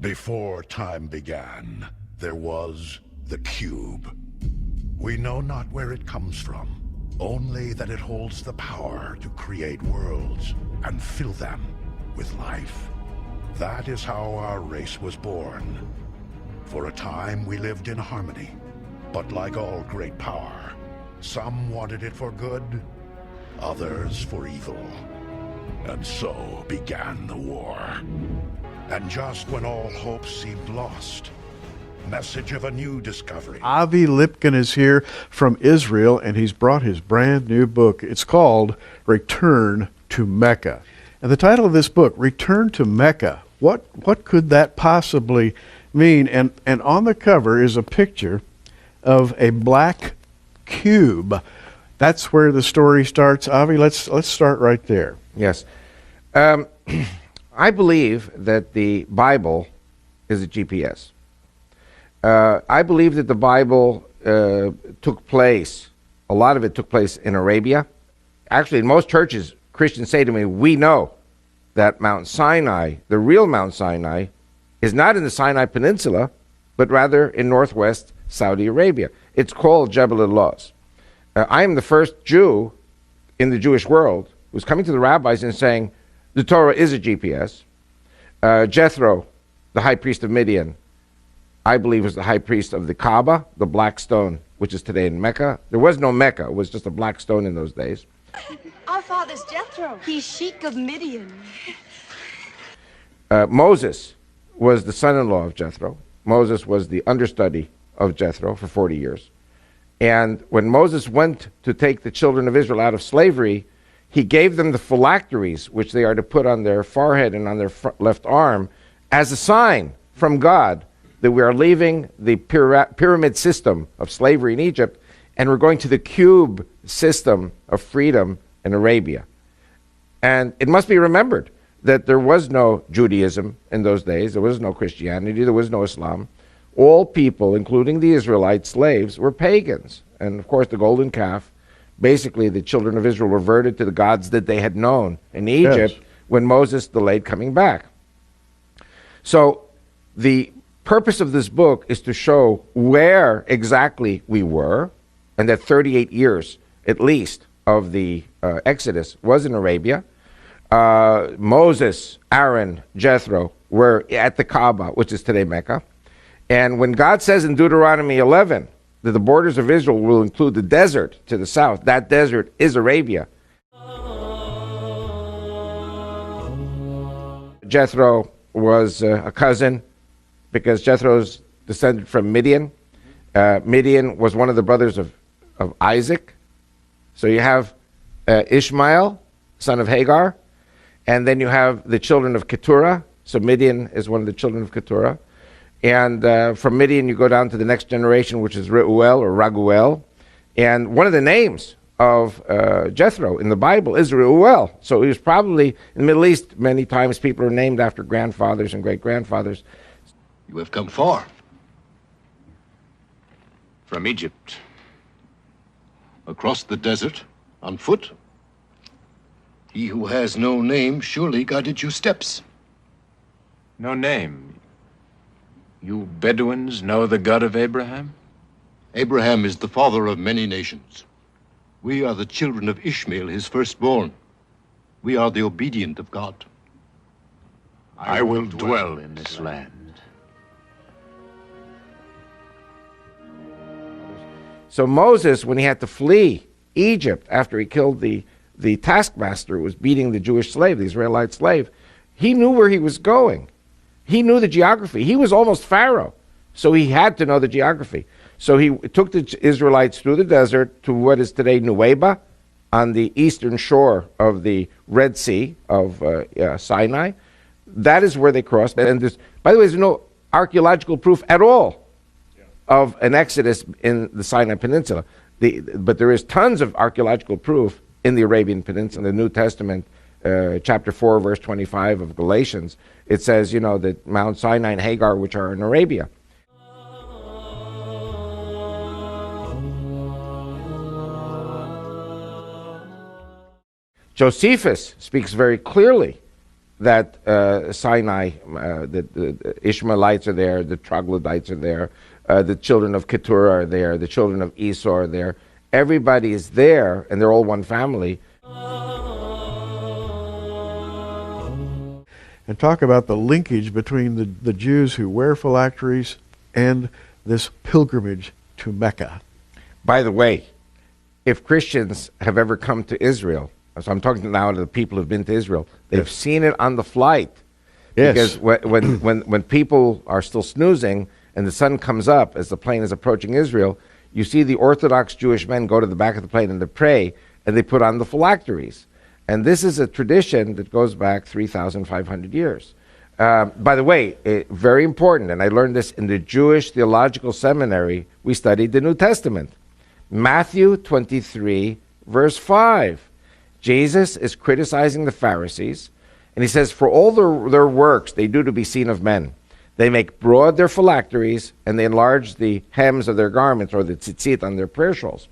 Before time began, there was the cube. We know not where it comes from, only that it holds the power to create worlds and fill them with life. That is how our race was born. For a time we lived in harmony, but like all great power, some wanted it for good, others for evil. And so began the war. And just when all hope seemed lost, message of a new discovery. Avi Lipkin is here from Israel, and he's brought his brand new book. It's called Return to MECCA. And the title of this book, Return to MECCA, what could that possibly mean? And on the cover is a picture of a black cube. That's where the story starts. Avi, let's start right there. Yes. I believe that the Bible is a GPS. I believe that the Bible took place, a lot of it took place in Arabia. Actually, in most churches, Christians say to me, we know that Mount Sinai, the real Mount Sinai, is not in the Sinai Peninsula, but rather in northwest Saudi Arabia. It's called Jebel al-Lawz. I am the first Jew in the Jewish world who's coming to the rabbis and saying, the Torah is a GPS. Jethro, the high priest of Midian, I believe was the high priest of the Kaaba, the black stone, which is today in Mecca. There was no Mecca, it was just a black stone in those days. Our father's Jethro. He's Sheik of Midian. Moses was the son-in-law of Jethro. Moses was the understudy of Jethro for 40 years. And when Moses went to take the children of Israel out of slavery, he gave them the phylacteries, which they are to put on their forehead and on their left arm, as a sign from God that we are leaving the pyramid system of slavery in Egypt, and we're going to the cube system of freedom in Arabia. And it must be remembered that there was no Judaism in those days, there was no Christianity, there was no Islam. All people, including the Israelite slaves, were pagans. And of course the golden calf, basically the children of Israel reverted to the gods that they had known in Egypt. Yes. When Moses delayed coming back. So the purpose of this book is to show where exactly we were, and that 38 years at least of the Exodus was in Arabia. Moses, Aaron, Jethro were at the Kaaba, which is today Mecca. And when God says in Deuteronomy 11 that the borders of Israel will include the desert to the south, that desert is Arabia. Jethro was a cousin because Jethro's descended from Midian. Midian was one of the brothers of Isaac. So you have Ishmael, son of Hagar, and then you have the children of Keturah. So Midian is one of the children of Keturah. And from Midian you go down to the next generation, which is Reuel or Raguel. And one of the names of Jethro in the Bible is Reuel. So he was probably, in the Middle East, many times people are named after grandfathers and great-grandfathers. You have come far. From Egypt. Across the desert, on foot. He who has no name surely guided your steps. No name? You Bedouins know the God of Abraham? Abraham is the father of many nations. We are the children of Ishmael, his firstborn. We are the obedient of God. I will dwell in this land. So Moses, when he had to flee Egypt after he killed the taskmaster who was beating the Jewish slave, the Israelite slave, he knew where he was going. He knew the geography. He was almost Pharaoh, so he had to know the geography. So he took the Israelites through the desert to what is today Nuweiba, on the eastern shore of the Red Sea of Sinai. That is where they crossed. And by the way, there's no archaeological proof at all of an exodus in the Sinai Peninsula. But there is tons of archaeological proof in the Arabian Peninsula. In the New Testament, chapter 4, verse 25 of Galatians, it says, that Mount Sinai and Hagar, which are in Arabia. Josephus speaks very clearly that Sinai, the Ishmaelites are there, the troglodytes are there, the children of Keturah are there, the children of Esau are there. Everybody is there, and they're all one family. And talk about the linkage between the Jews who wear phylacteries and this pilgrimage to Mecca. By the way, if Christians have ever come to Israel, so I'm talking now to the people who've been to Israel, they've seen it on the flight. Yes. Because when people are still snoozing and the sun comes up as the plane is approaching Israel, you see the Orthodox Jewish men go to the back of the plane and they pray, and they put on the phylacteries. And this is a tradition that goes back 3,500 years. By the way, very important, and I learned this in the Jewish Theological Seminary, we studied the New Testament. Matthew 23, verse 5. Jesus is criticizing the Pharisees, and he says, for all their works they do to be seen of men. They make broad their phylacteries, and they enlarge the hems of their garments, or the tzitzit on their prayer shawls.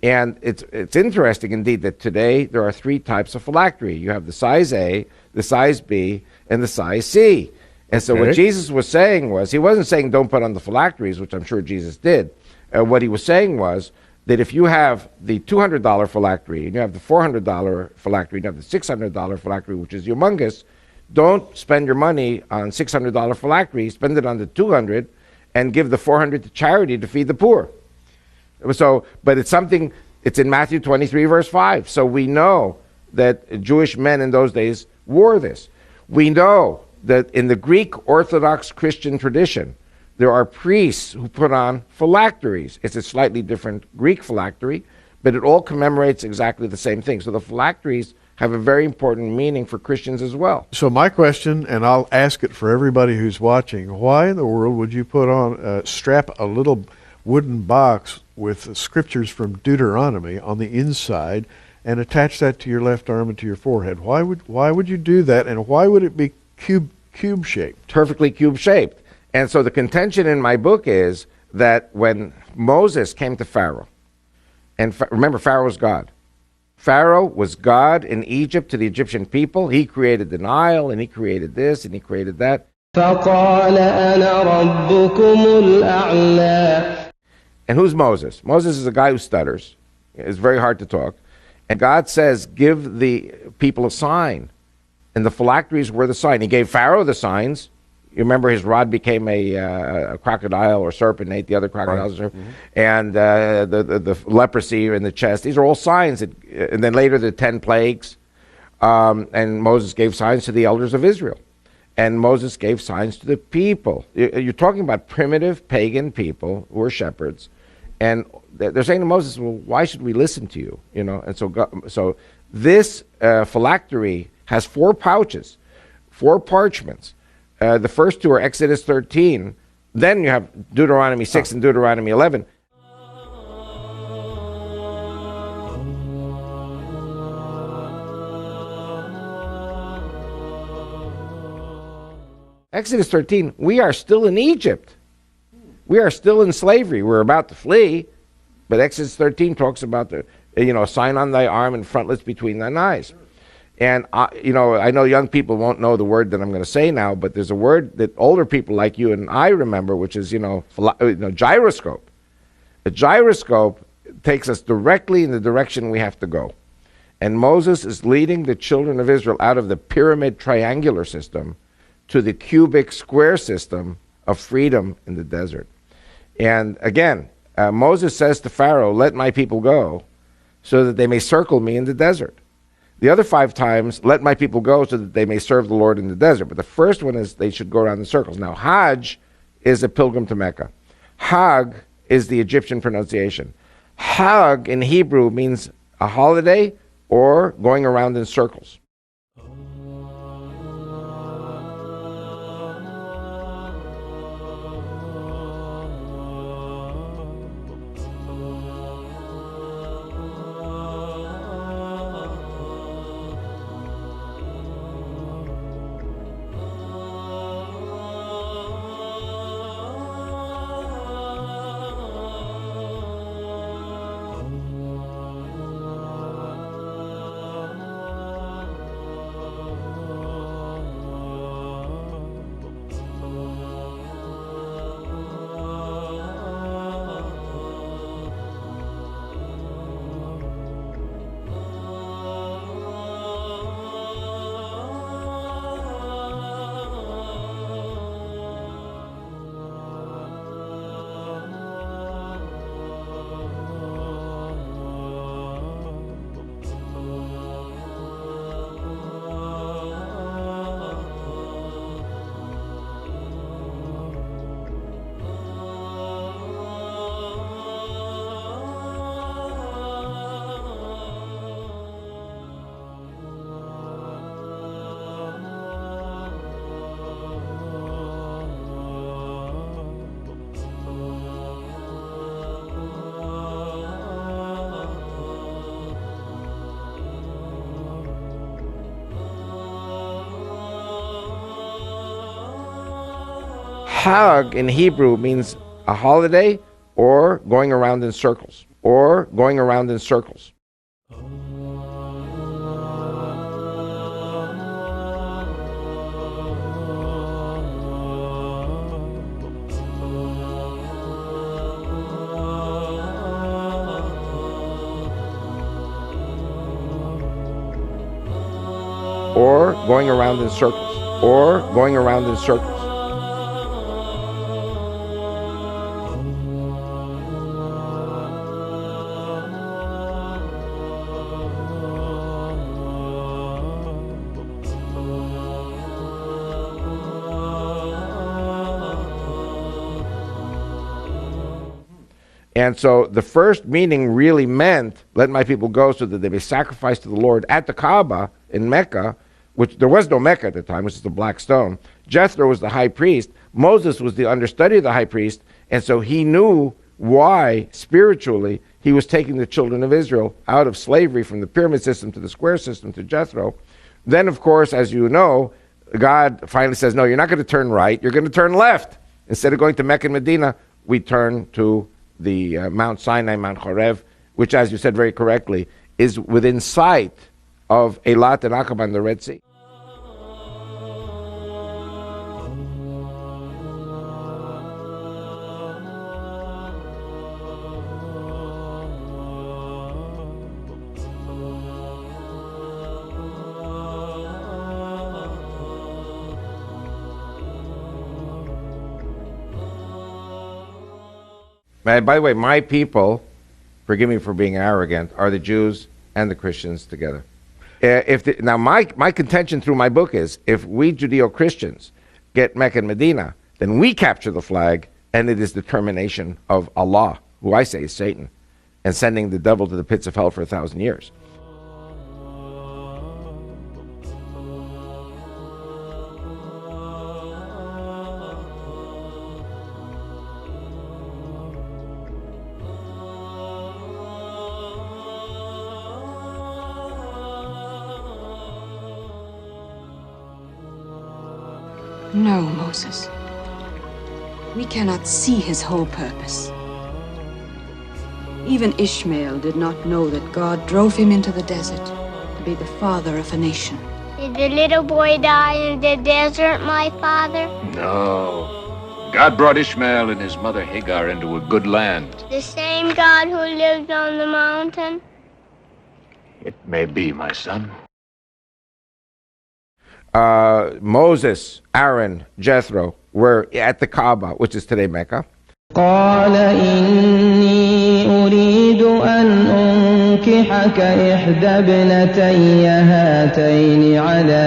And it's interesting indeed that today there are three types of phylactery. You have the size A, the size B, and the size C. And so what Jesus was saying was, he wasn't saying don't put on the phylacteries, which I'm sure Jesus did. What he was saying was that if you have the $200 phylactery, and you have the $400 phylactery, and you have the $600 phylactery, which is humongous, don't spend your money on $600 phylactery, spend it on the $200, and give the $400 to charity to feed the poor. So, but it's something, it's in Matthew 23, verse 5. So we know that Jewish men in those days wore this. We know that in the Greek Orthodox Christian tradition, there are priests who put on phylacteries. It's a slightly different Greek phylactery, but it all commemorates exactly the same thing. So the phylacteries have a very important meaning for Christians as well. So my question, and I'll ask it for everybody who's watching, why in the world would you put on, strap a little wooden box with scriptures from Deuteronomy on the inside and attach that to your left arm and to your forehead? Why would you do that, and why would it be cube shaped? Perfectly cube shaped. And so the contention in my book is that when Moses came to Pharaoh, and remember, Pharaoh was God. Pharaoh was God in Egypt to the Egyptian people. He created the Nile, and he created this, and he created that. فقال أنا ربكم الأعلى. And who's Moses? Moses is a guy who stutters. It's very hard to talk. And God says, give the people a sign. And the phylacteries were the sign. He gave Pharaoh the signs. You remember his rod became a crocodile or serpent, ate the other crocodiles. Right. Mm-hmm. And the leprosy in the chest. These are all signs. And then later the 10 plagues. And Moses gave signs to the elders of Israel. And Moses gave signs to the people. You're talking about primitive pagan people who were shepherds. And they're saying to Moses, well, why should we listen to you? You know, and so this phylactery has 4 pouches, 4 parchments. The first 2 are Exodus 13. Then you have Deuteronomy 6 and Deuteronomy 11. Exodus 13, we are still in Egypt. We are still in slavery. We're about to flee. But Exodus 13 talks about the, a sign on thy arm and frontlets between thine eyes. And, I know young people won't know the word that I'm going to say now, but there's a word that older people like you and I remember, which is, gyroscope. A gyroscope takes us directly in the direction we have to go. And Moses is leading the children of Israel out of the pyramid triangular system to the cubic square system of freedom in the desert. And again, Moses says to Pharaoh, let my people go so that they may circle me in the desert. The other 5 times, let my people go so that they may serve the Lord in the desert. But the first one is they should go around in circles. Now, Hajj is a pilgrim to Mecca. Hag is the Egyptian pronunciation. Hag in Hebrew means a holiday or going around in circles. Hag in Hebrew means a holiday or going around in circles. Or going around in circles. Or going around in circles. Or going around in circles. And so the first meaning really meant, let my people go so that they may sacrifice to the Lord at the Kaaba in Mecca, which there was no Mecca at the time, which is the black stone. Jethro was the high priest. Moses was the understudy of the high priest. And so he knew why, spiritually, he was taking the children of Israel out of slavery from the pyramid system to the square system to Jethro. Then, of course, as you know, God finally says, no, you're not going to turn right, you're going to turn left. Instead of going to Mecca and Medina, we turn to the Mount Sinai, Mount Horeb, which, as you said very correctly, is within sight of Eilat and Aqaba and the Red Sea. And by the way, my people, forgive me for being arrogant, are the Jews and the Christians together. Now, my contention through my book is, if we Judeo-Christians get Mecca and Medina, then we capture the flag, and it is the termination of Allah, who I say is Satan, and sending the devil to the pits of hell for 1,000 years. No, Moses. We cannot see his whole purpose. Even Ishmael did not know that God drove him into the desert to be the father of a nation. Did the little boy die in the desert, my father? No. God brought Ishmael and his mother Hagar into a good land. The same God who lived on the mountain? It may be, my son. Moses, Aaron, Jethro were at the Kaaba, which is today Mecca. قال إني أريد أن أنكحك إحدى ابنتي هاتين على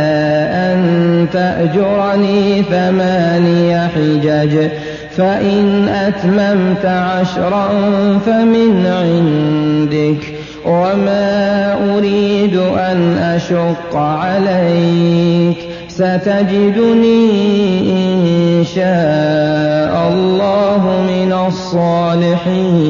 أن تأجرني 8 حجج فإن أتممت 10 فمن عندك وما أريد أن أشق عليك ستجدني إن شاء الله من الصالحين